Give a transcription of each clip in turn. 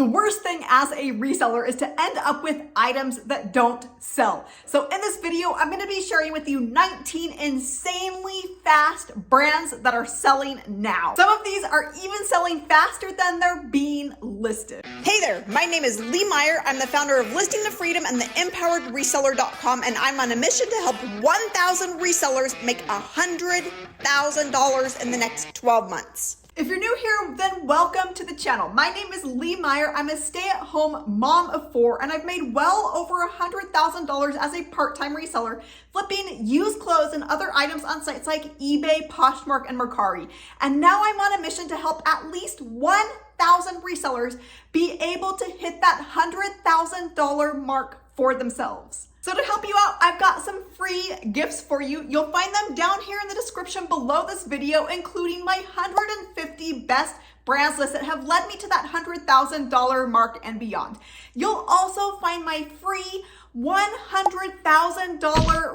The worst thing as a reseller is to end up with items that don't sell. So in this video, I'm going to be sharing with you 19 insanely fast brands that are selling now. Some of these are even selling faster than they're being listed. Hey there, my name is LeeMeier. I'm the founder of ListingToFreedom and the empoweredreseller.com, and I'm on a mission to help 1,000 resellers make $100,000 in the next 12 months. If you're new here, then welcome to the channel. My name is LeeMeier. I'm a stay-at-home mom of 4, and I've made well over $100,000 as a part-time reseller, flipping used clothes and other items on sites like eBay, Poshmark, and Mercari. And now I'm on a mission to help at least 1,000 resellers be able to hit that $100,000 mark for themselves. So to help you out, I've got some free gifts for you. You'll find them down here in the description below this video, including my 150 best brands list that have led me to that $100,000 mark and beyond. You'll also find my free $100,000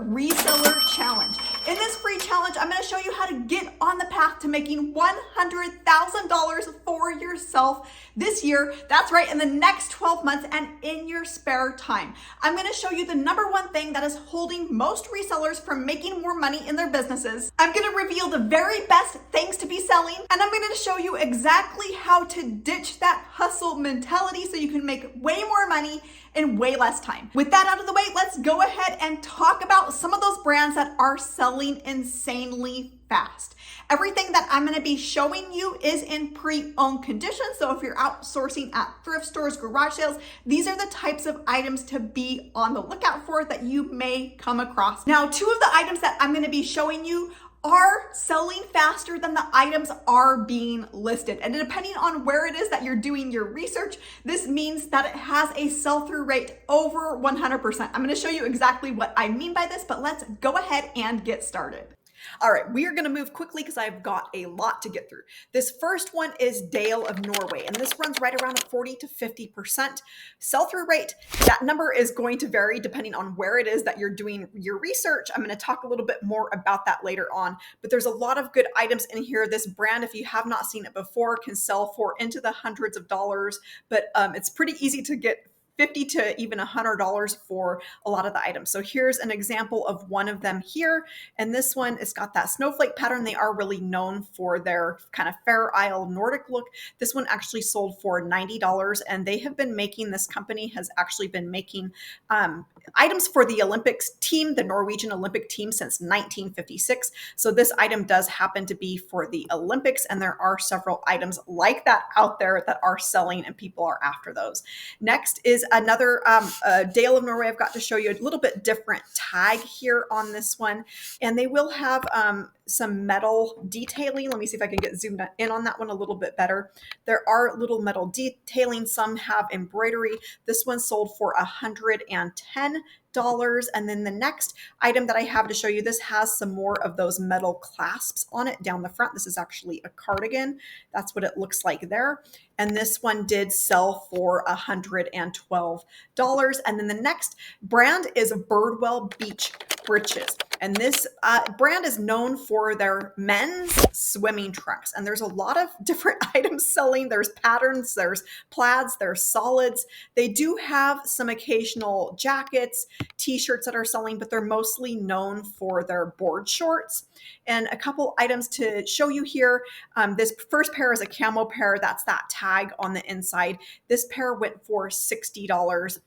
reseller challenge. In this free challenge, I'm going to show you how to get on the path to making $100,000 for yourself this year. That's right, in the next 12 months and in your spare time. I'm going to show you the number one thing that is holding most resellers from making more money in their businesses. I'm going to reveal the very best things to be selling, and I'm going to show you exactly how to ditch that hustle mentality so you can make way more money in way less time. With that out of the way, let's go ahead and talk about some of those brands that are selling insanely fast. Everything that I'm going to be showing you is in pre-owned condition. So if you're outsourcing at thrift stores, garage sales, these are the types of items to be on the lookout for that you may come across. Now, two of the items that I'm going to be showing you are selling faster than the items are being listed. And depending on where it is that you're doing your research, this means that it has a sell-through rate over 100%. I'm going to show you exactly what I mean by this, but let's go ahead and get started. All right, we are going to move quickly because I've got a lot to get through. This first one is Dale of Norway, and this runs right around a 40 to 50% sell-through rate. That number is going to vary depending on where it is that you're doing your research. I'm going to talk a little bit more about that later on, but there's a lot of good items in here. This brand, if you have not seen it before, can sell for into the hundreds of dollars, but it's pretty easy to get $50 to even $100 for a lot of the items. So here's an example of one of them here. And this one, it's got that snowflake pattern. They are really known for their kind of Fair Isle Nordic look. This one actually sold for $90, and they have been making, this company has actually been making items for the Olympics team, the Norwegian Olympic team, since 1956. So this item does happen to be for the Olympics, and there are several items like that out there that are selling and people are after those. Next is another Dale of Norway. I've got to show you a little bit different tag here on this one, and they will have some metal detailing. Let me see if I can get zoomed in on that one a little bit better. There are little metal detailing. Some have embroidery. This one sold for $110. And then the next item that I have to show you, this has some more of those metal clasps on it down the front. This is actually a cardigan. That's what it looks like there. And this one did sell for $112. And then the next brand is Birdwell Beach Breeches. And this brand is known for their men's swimming trunks. And there's a lot of different items selling. There's patterns, there's plaids, there's solids. They do have some occasional jackets, t-shirts that are selling, but they're mostly known for their board shorts. And a couple items to show you here. This first pair is a camo pair. That's that tag on the inside. This pair went for $60.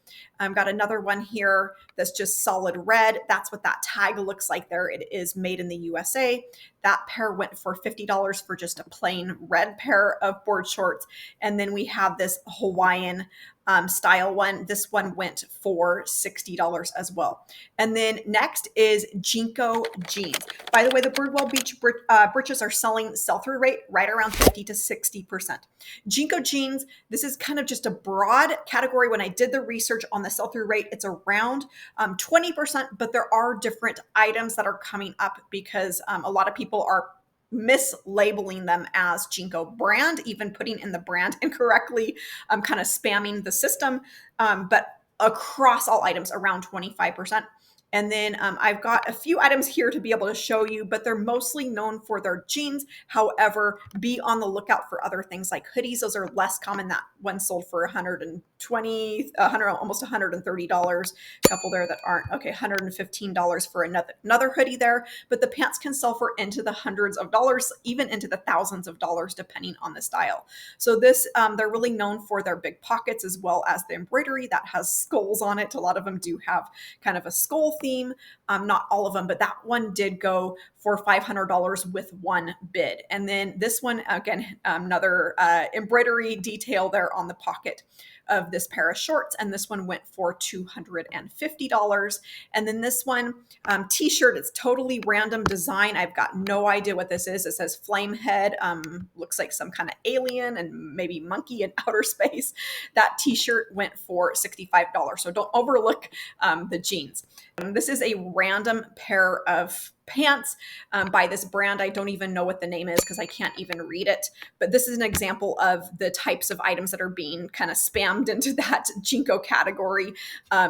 I've got another one here that's just solid red. That's what that tag looks like there. It is made in the USA. That pair went for $50 for just a plain red pair of board shorts. And then we have this Hawaiian style one. This one went for $60 as well. And then next is Jinko jeans. By the way, the Birdwell Beach breeches are selling sell-through rate right around 50 to 60%. Jinko jeans, this is kind of just a broad category. When I did the research on the sell-through rate, it's around 20%, but there are different items that are coming up because a lot of people are mislabeling them as Jinko brand, even putting in the brand incorrectly, kind of spamming the system. But across all items, around 25%. And then I've got a few items here to be able to show you, but they're mostly known for their jeans. However, be on the lookout for other things like hoodies. Those are less common. That one sold for 120, 100, almost $130. A couple there that aren't. Okay, $115 for another hoodie there. But the pants can sell for into the hundreds of dollars, even into the thousands of dollars, depending on the style. So this, they're really known for their big pockets as well as the embroidery that has skulls on it. A lot of them do have kind of a skull theme. Not all of them, but that one did go for $500 with one bid. And then this one, again, another embroidery detail there on the pocket of this pair of shorts. And this one went for $250. And then this one, t-shirt, it's totally random design. I've got no idea what this is. It says flame head, looks like some kind of alien and maybe monkey in outer space. That t-shirt went for $65. So don't overlook the jeans. This is a random pair of pants by this brand. I don't even know what the name is because I can't even read it. But this is an example of the types of items that are being kind of spammed into that Jinko category.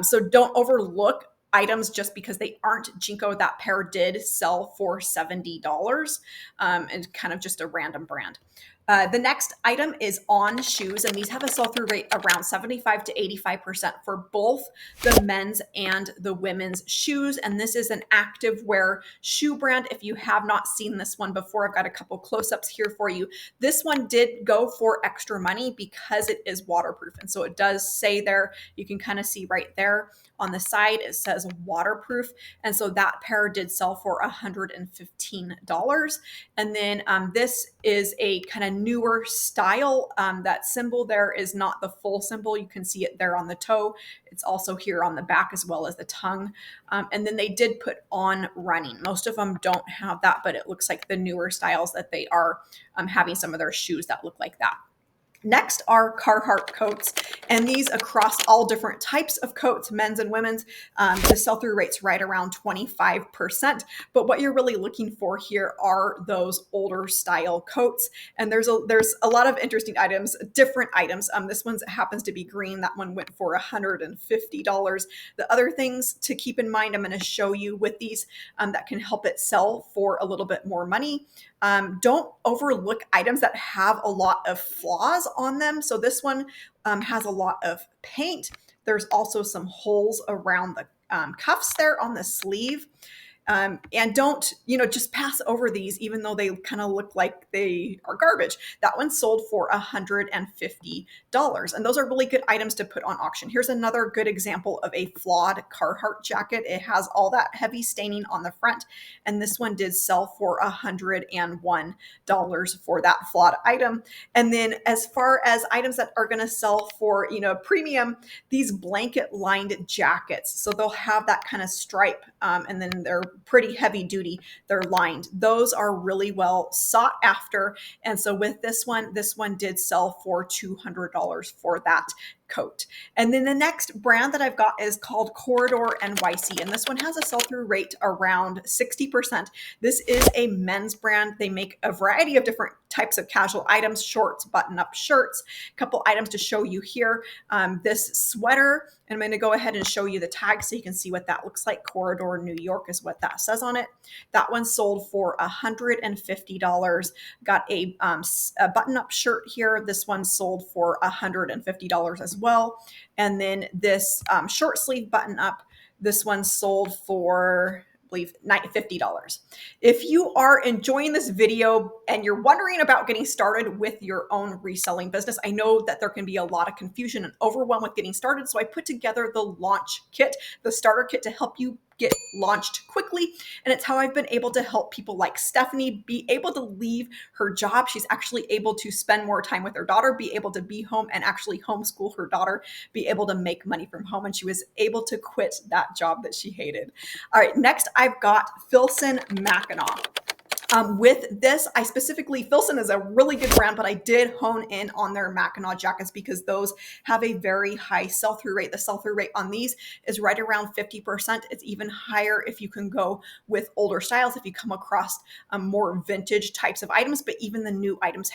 So don't overlook items just because they aren't Jinko. That pair did sell for $70 and kind of just a random brand. The next item is On shoes, and these have a sell-through rate around 75 to 85% for both the men's and the women's shoes. And this is an active wear shoe brand. If you have not seen this one before, I've got a couple close-ups here for you. This one did go for extra money because it is waterproof. And so it does say there, you can kind of see right there on the side, it says waterproof. And so that pair did sell for $115. And then this is a kind of newer style. That symbol there is not the full symbol. You can see it there on the toe. It's also here on the back as well as the tongue. And then they did put On running. Most of them don't have that, but it looks like the newer styles that they are having some of their shoes that look like that. Next are Carhartt coats, and these across all different types of coats, men's and women's, the sell-through rate's right around 25%. But what you're really looking for here are those older style coats. And there's a lot of interesting items, different items. This one happens to be green. That one went for $150. The other things to keep in mind, I'm going to show you with these that can help it sell for a little bit more money. Don't overlook items that have a lot of flaws on them. So this one has a lot of paint. There's also some holes around the cuffs there on the sleeve. And don't, just pass over these, even though they kind of look like they are garbage. That one sold for $150. And those are really good items to put on auction. Here's another good example of a flawed Carhartt jacket. It has all that heavy staining on the front. And this one did sell for $101 for that flawed item. And then as far as items that are going to sell for, premium, these blanket lined jackets. So they'll have that kind of stripe and then they're pretty heavy duty. They're lined. Those are really well sought after. And so with this one did sell for $200 for that coat. And then the next brand that I've got is called Corridor NYC. And this one has a sell-through rate around 60%. This is a men's brand. They make a variety of different types of casual items, shorts, button-up shirts, a couple items to show you here. This sweater, and I'm going to go ahead and show you the tag so you can see what that looks like. Corridor New York is what that says on it. That one sold for $150. Got a button-up shirt here. This one sold for $150 as well. And then this short sleeve button-up, this one sold for, I believe, $50. If you are enjoying this video and you're wondering about getting started with your own reselling business, I know that there can be a lot of confusion and overwhelm with getting started. So I put together the launch kit, the starter kit, to help you get launched quickly. And it's how I've been able to help people like Stephanie be able to leave her job. She's actually able to spend more time with her daughter, be able to be home and actually homeschool her daughter, be able to make money from home. And she was able to quit that job that she hated. All right, next I've got Filson Mackinac. With this, I specifically, Filson is a really good brand, but I did hone in on their Mackinac jackets because those have a very high sell-through rate. The sell-through rate on these is right around 50%. It's even higher if you can go with older styles, if you come across more vintage types of items, but even the new items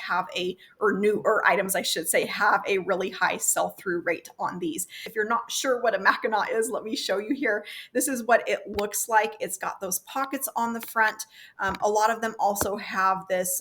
newer items, I should say, have a really high sell-through rate on these. If you're not sure what a Mackinac is, let me show you here. This is what it looks like. It's got those pockets on the front. A lot of them also have this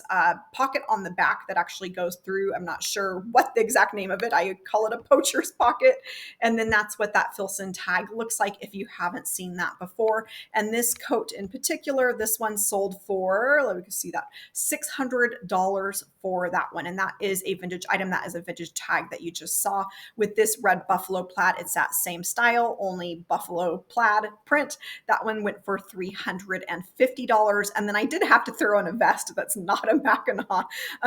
pocket on the back that actually goes through. I'm not sure what the exact name of it. I call it a poacher's pocket. And then that's what that Filson tag looks like if you haven't seen that before. And this coat in particular, this one sold for, let me see that, $600 for that one. And that is a vintage item. That is a vintage tag that you just saw. With this red buffalo plaid, it's that same style, only buffalo plaid print. That one went for $350. And then I did have to throw in a vest that's not a Mackinac,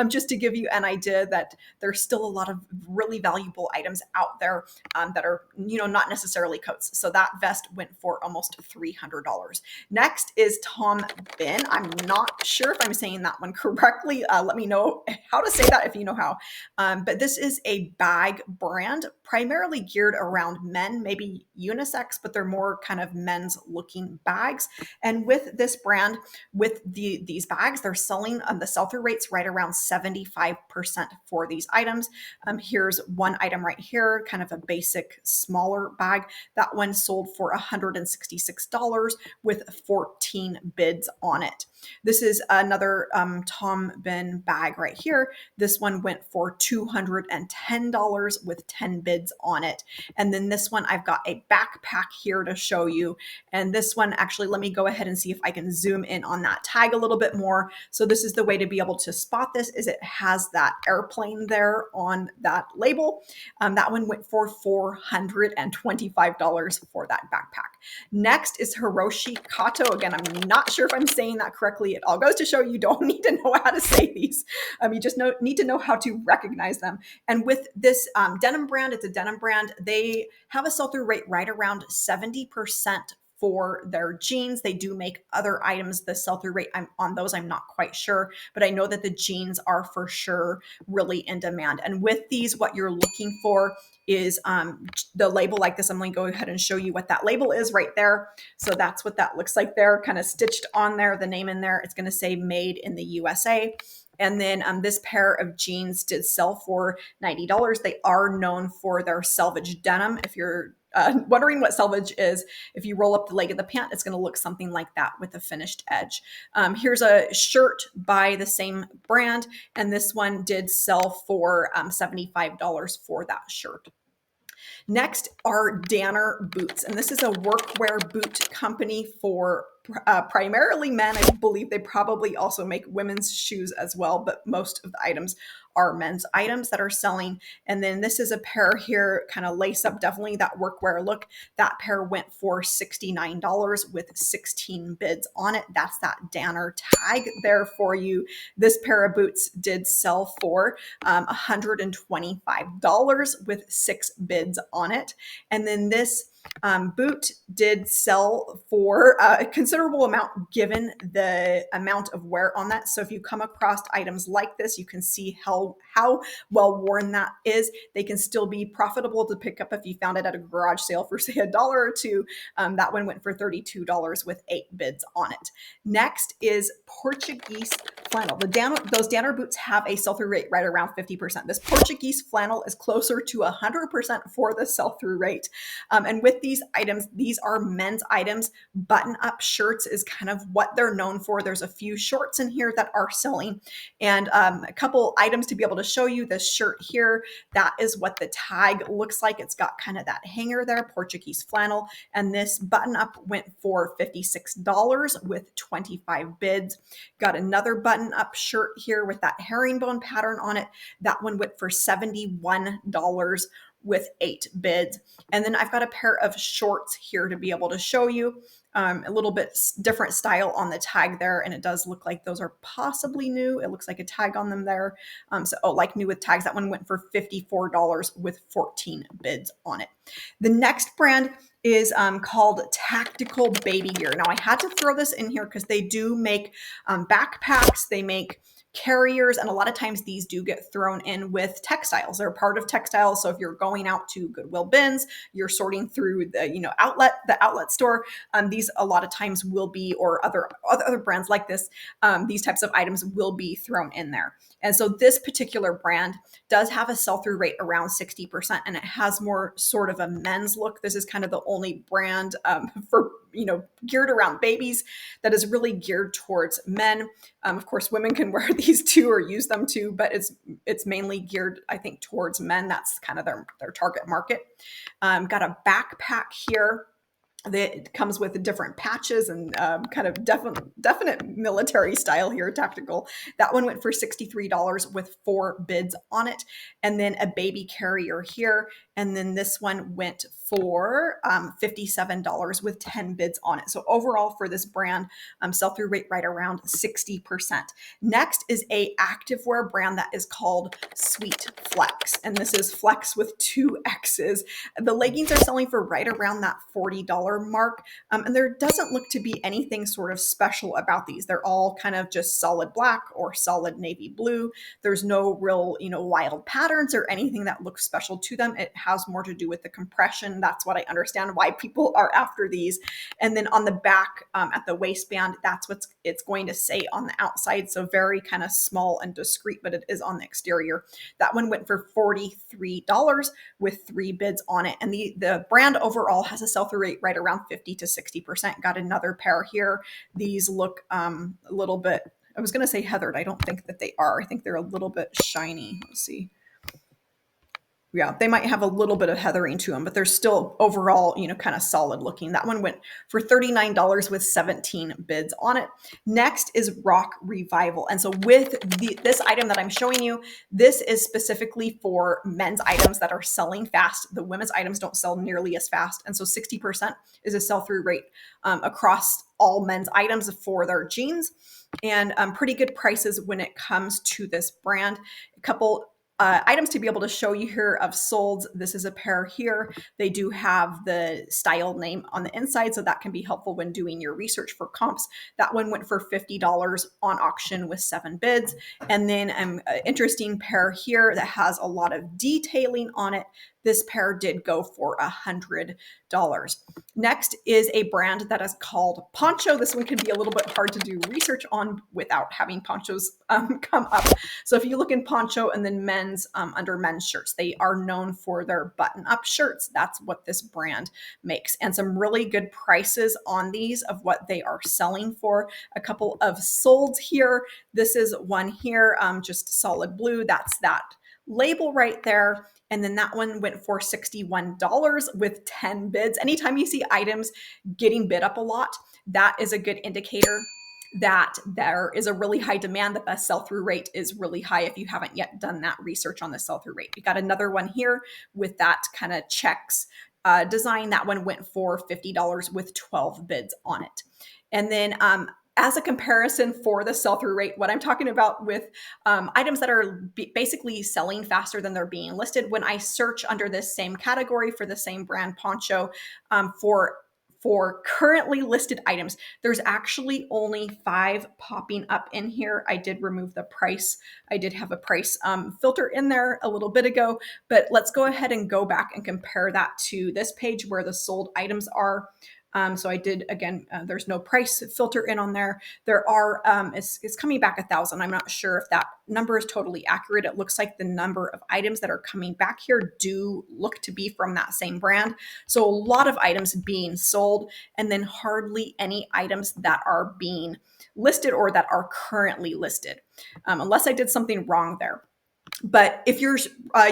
just to give you an idea that there's still a lot of really valuable items out there that are, not necessarily coats. So that vest went for almost $300. Next is Tom Bin. I'm not sure if I'm saying that one correctly. Let me know how to say that if you know how. But this is a bag brand, primarily geared around men, maybe unisex, but they're more kind of men's looking bags. And with this brand, with these bags, they're selling the sell-through rates right around 75% for these items. Here's one item right here, kind of a basic smaller bag. That one sold for $166 with 14 bids on it. This is another Tom Bin bag right here. This one went for $210 with 10 bids on it. And then this one, I've got a backpack here to show you. And this one, actually, let me go ahead and see if I can zoom in on that tag a little bit more. So this is the way to be able to spot this, is it has that airplane there on that label. That one went for $425 for that backpack. Next is Hiroshi Kato. Again, I'm not sure if I'm saying that correctly. It all goes to show you don't need to know how to say these. You just need to know how to recognize them. And with this denim brand, it's a denim brand. They have a sell-through rate right around 70% for their jeans. They do make other items. The sell-through rate on those, I'm not quite sure, but I know that the jeans are for sure really in demand. And with these, what you're looking for is the label like this. I'm going to go ahead and show you what that label is right there. So that's what that looks like there, kind of stitched on there, the name in there. It's going to say made in the USA. And then this pair of jeans did sell for $90. They are known for their selvage denim. If you're wondering what selvage is, if you roll up the leg of the pant, it's going to look something like that with a finished edge. Here's a shirt by the same brand, and this one did sell for $75 for that shirt. Next are Danner boots, and this is a workwear boot company for primarily men. I believe they probably also make women's shoes as well, but most of the items are men's items that are selling. And then this is a pair here, kind of lace up, definitely that workwear look. That pair went for $69 with 16 bids on it. That's that Danner tag there for you. This pair of boots did sell for $125 with 6 bids on it. And then this boot did sell for a considerable amount given the amount of wear on that. So if you come across items like this, you can see how well worn that is. They can still be profitable to pick up if you found it at a garage sale for say $1 or $2. That one went for $32 with 8 bids on it. Next is Portuguese flannel. Those Danner boots have a sell-through rate right around 50%. This Portuguese flannel is closer to 100% for the sell-through rate. And with these items, these are men's items. Button-up shirts is kind of what they're known for. There's a few shorts in here that are selling, and a couple items to be able to show you. This shirt here, that is what the tag looks like. It's got kind of that hanger there, Portuguese flannel, and this button-up went for $56 with 25 bids. Got another button-up shirt here with that herringbone pattern on it. That one went for $71 with 8 bids. And then I've got a pair of shorts here to be able to show you. A little bit different style on the tag there, and it does look like those are possibly new. It looks like a tag on them there. Like new with tags, that one went for $54 with 14 bids on it. The next brand is called Tactical Baby Gear. Now I had to throw this in here because they do make backpacks, they make carriers, and a lot of times these do get thrown in with textiles. They're part of textiles. So if you're going out to Goodwill bins, you're sorting through the outlet store, these a lot of times will be, or other brands like this, these types of items will be thrown in there. And so this particular brand does have a sell-through rate around 60%, and it has more sort of a men's look. This is kind of the only brand for geared around babies that is really geared towards men. Of course, women can wear these too or use them too, but it's mainly geared, I think, towards men. That's kind of their target market. Got a backpack here that comes with different patches and kind of definite military style here, tactical. That one went for $63 with 4 bids on it. And then a baby carrier here. And then this one went for $57 with 10 bids on it. So overall for this brand, sell-through rate right around 60%. Next is a activewear brand that is called Sweet Flex. And this is flex with 2 X's. The leggings are selling for right around that $40 mark. And there doesn't look to be anything sort of special about these. They're all kind of just solid black or solid navy blue. There's no real, wild patterns or anything that looks special to them. It has more to do with the compression. That's what I understand why people are after these. And then on the back at the waistband, that's what it's going to say on the outside. So very kind of small and discreet, but it is on the exterior. That one went for $43 with 3 bids on it. And the brand overall has a sell-through rate right around 50 to 60%. Got another pair here. These look a little bit, I was going to say heathered. I don't think that they are. I think they're a little bit shiny. Let's see. Yeah, they might have a little bit of heathering to them, but they're still overall, kind of solid looking. That one went for $39 with 17 bids on it. Next is Rock Revival. And so with this item that I'm showing you, this is specifically for men's items that are selling fast. The women's items don't sell nearly as fast. And so 60% is a sell-through rate across all men's items for their jeans, and pretty good prices when it comes to this brand. A couple items to be able to show you here of sold. This is a pair here. They do have the style name on the inside, so that can be helpful when doing your research for comps. That one went for $50 on auction with 7 bids. And then an interesting pair here that has a lot of detailing on it. This pair did go for $100. Next is a brand that is called Poncho. This one can be a little bit hard to do research on without having ponchos come up. So if you look in Poncho and then men's, under men's shirts, they are known for their button-up shirts. That's what this brand makes. And some really good prices on these of what they are selling for. A couple of solds here. This is one here, just solid blue. That's that label right there. And then that one went for $61 with 10 bids. Anytime you see items getting bid up a lot, that is a good indicator that there is a really high demand, that the sell-through rate is really high if you haven't yet done that research on the sell-through rate. We got another one here with that kind of checks design. That one went for $50 with 12 bids on it. And then as a comparison for the sell-through rate, what I'm talking about with items that are basically selling faster than they're being listed, when I search under this same category for the same brand Poncho, for currently listed items, there's actually only 5 popping up in here. I did remove the price. I did have a price filter in there a little bit ago, but let's go ahead and go back and compare that to this page where the sold items are. So I did, again, there's no price filter in on there. There are, it's coming back 1,000. I'm not sure if that number is totally accurate. It looks like the number of items that are coming back here do look to be from that same brand. So a lot of items being sold, and then hardly any items that are being listed or that are currently listed, unless I did something wrong there. But if you're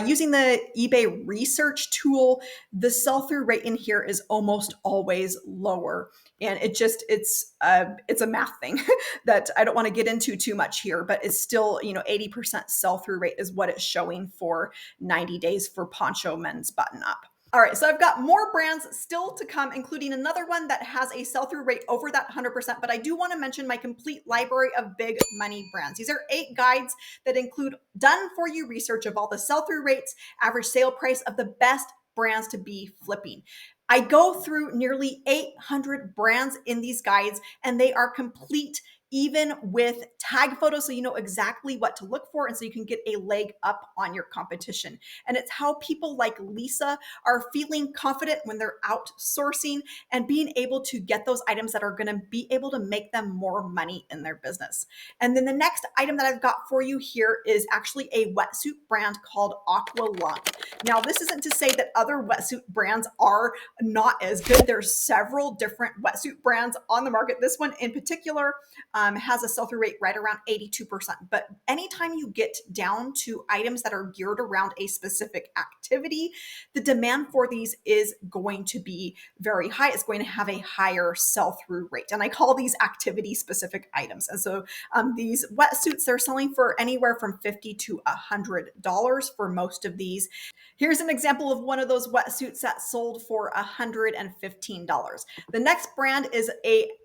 using the eBay research tool, the sell-through rate in here is almost always lower. And it's a math thing that I don't want to get into too much here, but it's still, 80% sell-through rate is what it's showing for 90 days for Poncho Men's Button Up. All right, so I've got more brands still to come, including another one that has a sell-through rate over that 100%, but I do want to mention my complete library of big money brands. These are 8 guides that include done-for-you research of all the sell-through rates, average sale price of the best brands to be flipping. I go through nearly 800 brands in these guides, and they are complete even with tag photos, so you know exactly what to look for and so you can get a leg up on your competition. And it's how people like Lisa are feeling confident when they're outsourcing and being able to get those items that are going to be able to make them more money in their business. And then the next item that I've got for you here is actually a wetsuit brand called Aqua Lung. Now, this isn't to say that other wetsuit brands are not as good. There's several different wetsuit brands on the market. This one in particular has a sell-through rate right around 82%. But anytime you get down to items that are geared around a specific activity, the demand for these is going to be very high. It's going to have a higher sell-through rate. And I call these activity-specific items. And so these wetsuits, they're selling for anywhere from $50 to $100 for most of these. Here's an example of one of those wetsuits that sold for $115. The next brand is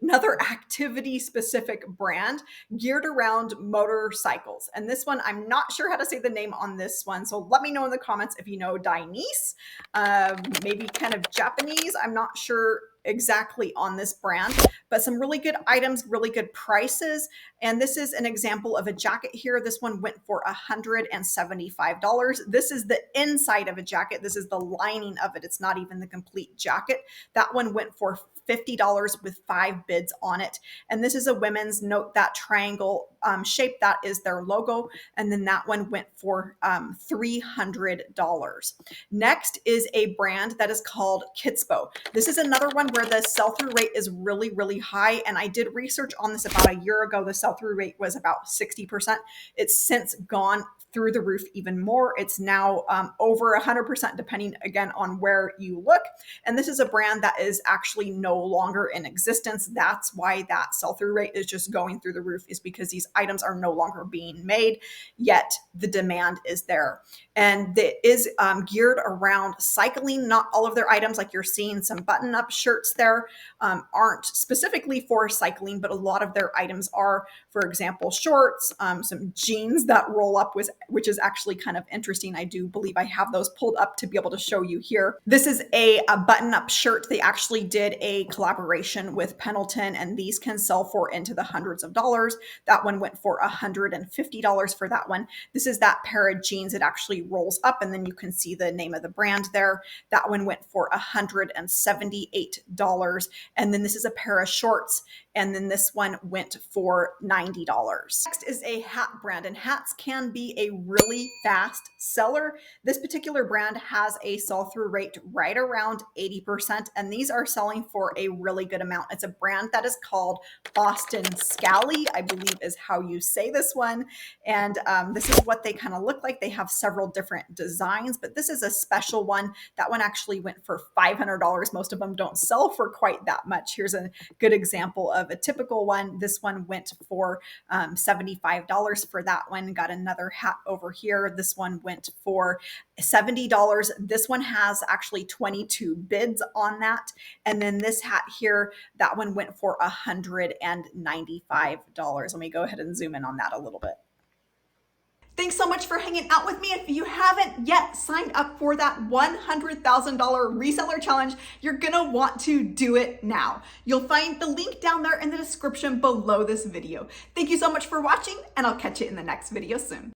another activity-specific brand geared around motorcycles. And this one, I'm not sure how to say the name on this one. So let me know in the comments if you know Chinese, maybe kind of Japanese. I'm not sure exactly on this brand, but some really good items, really good prices. And this is an example of a jacket here. This one went for $175. This is the inside of a jacket. This is the lining of it. It's not even the complete jacket. That one went for $50 with 5 bids on it. And this is a women's, note that triangle shape, that is their logo. And then that one went for $300. Next is a brand that is called Kitspo. This is another one where the sell-through rate is really, really high. And I did research on this about a year ago. The sell-through rate was about 60%. It's since gone through the roof even more. It's now over 100%, depending again on where you look. And this is a brand that is actually no longer in existence. That's why that sell-through rate is just going through the roof, is because these items are no longer being made, yet the demand is there. And it is geared around cycling. Not all of their items, like you're seeing some button-up shirts there, aren't specifically for cycling, but a lot of their items are, for example, shorts, some jeans that roll up, which is actually kind of interesting. I do believe I have those pulled up to be able to show you here. This is a button-up shirt. They actually did a collaboration with Pendleton, and these can sell for into the hundreds of dollars. That one went for $150 for that one. This is that pair of jeans. It actually rolls up, and then you can see the name of the brand there. That one went for $178. And then this is a pair of shorts, and then this one went for $90. Next is a hat brand, and hats can be a really fast seller. This particular brand has a sell-through rate right around 80%, and these are selling for a really good amount. It's a brand that is called Postage Scale, I believe is how you say this one. And this is what they kind of look like. They have several different designs, but this is a special one. That one actually went for $500. Most of them don't sell for quite that much. Here's a good example of a typical one. This one went for $75 for that one. Got another hat over here. This one went for $70. This one has actually 22 bids on that. And then this hat here, that one went for $195. Let me go ahead and zoom in on that a little bit. Thanks so much for hanging out with me. If you haven't yet signed up for that $100,000 reseller challenge, you're gonna want to do it now. You'll find the link down there in the description below this video. Thank you so much for watching, and I'll catch you in the next video soon.